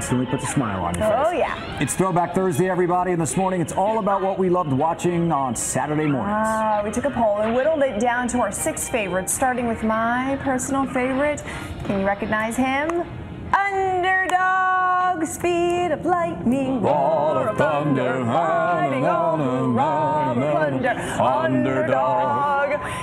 instantly puts a smile on your face. Oh, yeah. It's Throwback Thursday, everybody, and this morning it's all about what we loved watching on Saturday mornings. We took a poll and whittled it down to our 6 favorites, starting with my personal favorite. Can you recognize him? Underdog, speed of lightning, roar of thunder, riding on a ride of thunder. Underdog.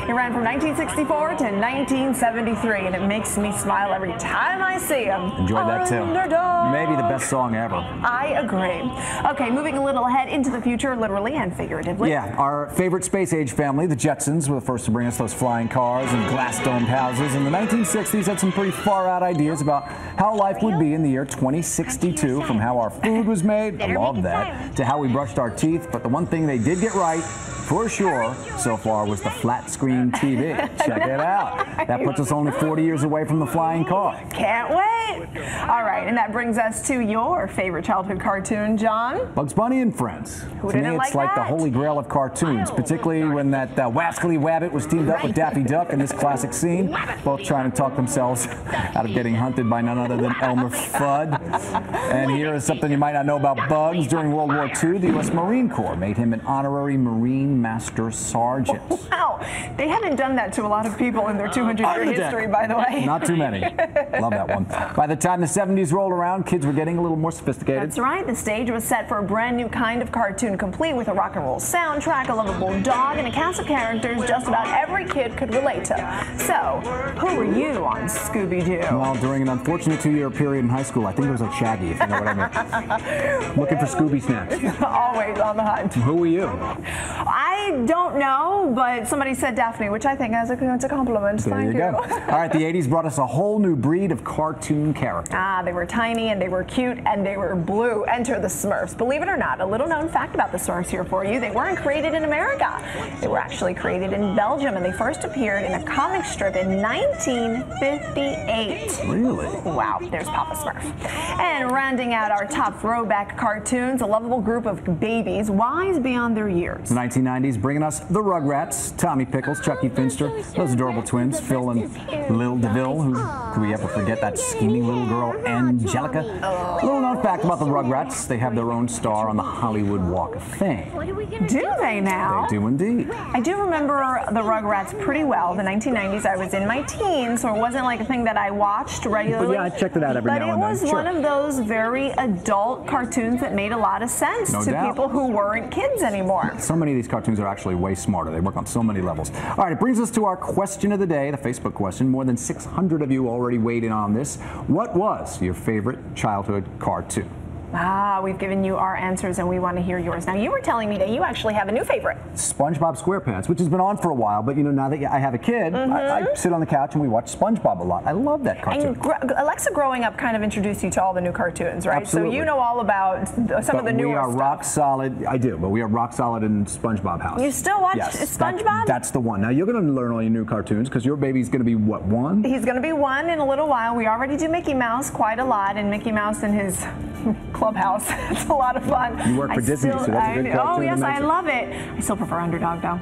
He ran from 1964 to 1973, and it makes me smile every time I see him. Enjoyed that too. Underdog. Maybe the best song ever. I agree. Okay, moving a little ahead into the future, literally and figuratively. Yeah, our favorite space age family, the Jetsons, were the first to bring us those flying cars and glass-domed houses. In the 1960s, had some pretty far-out ideas about how life would be in the year 2062, from how our food was made, I love that, to how we brushed our teeth. But the one thing they did get right, for sure, so far, was the flat screen TV. Check it out. That puts us only 40 years away from the flying car. Can't wait. All right, and that brings us to your favorite childhood cartoon, John. Bugs Bunny and Friends. Who to didn't me, it's like the holy grail of cartoons, particularly when that Wascally Wabbit was teamed up with Daffy Duck in this classic scene, both trying to talk themselves out of getting hunted by none other than Elmer Fudd. And here is something you might not know about Bugs. During World War II, the U.S. Marine Corps made him an honorary Marine Master Sergeant. Wow, they haven't done that to a lot of people in their 200-year history, by the way. Not too many. Love that one. By the time the 70s rolled around, kids were getting a little more sophisticated. That's right. The stage was set for a brand new kind of cartoon, complete with a rock and roll soundtrack, a lovable dog, and a cast of characters just about every kid could relate to. So, who were you on ScoobyDoo? Well, during an unfortunate 2-year period in high school, I think it was like Shaggy, if you know what I mean. Looking for Scooby snacks. Always on the hunt. Who were you? I don't know, but somebody said Daphne, which I think is a compliment. Thank you. All right, the 80s brought us a whole new breed of cartoon characters. They were tiny and they were cute and they were blue. Enter the Smurfs. Believe it or not, a little known fact about the Smurfs here for you. They weren't created in America. They were actually created in Belgium, and they first appeared in a comic strip in 1958. Really? Wow, there's Papa Smurf. And rounding out our top throwback cartoons, a lovable group of babies wise beyond their years. The 1990s bringing us the Rugrats, Tommy Pickles, Chucky Finster, those adorable twins, Phil and Lil DeVille. Who could we ever forget that scheming little girl, Angelica? Little known fact about the Rugrats, they have their own star on the Hollywood Walk of Fame. Do they now? They do indeed. I do remember the Rugrats pretty well. The 1990s, I was in my teens, so it wasn't like a thing that I watched regularly. But yeah, I checked it out every now and then. But it was one of those very adult cartoons that made a lot of sense to people who weren't kids anymore. So many of these cartoons are actually way smarter. They work on so many levels. All right, it brings us to our question of the day, the Facebook question. More than 600 of you already weighed in on this. What was your favorite childhood cartoon? We've given you our answers and we want to hear yours. Now, you were telling me that you actually have a new favorite. SpongeBob SquarePants, which has been on for a while, but you know, now that I have a kid, I sit on the couch and we watch SpongeBob a lot. I love that cartoon. And Alexa growing up kind of introduced you to all the new cartoons, right? Absolutely. So you know all about some of the newer stuff. We are rock solid. I do, but we are rock solid in SpongeBob house. You still watch SpongeBob? That's the one. Now, you're going to learn all your new cartoons because your baby's going to be, what, 1? He's going to be 1 in a little while. We already do Mickey Mouse quite a lot, and Mickey Mouse in his clubhouse. It's a lot of fun. You work for Disney, so that's a good cartoon. Oh, yes, I love it. I still prefer Underdog, though.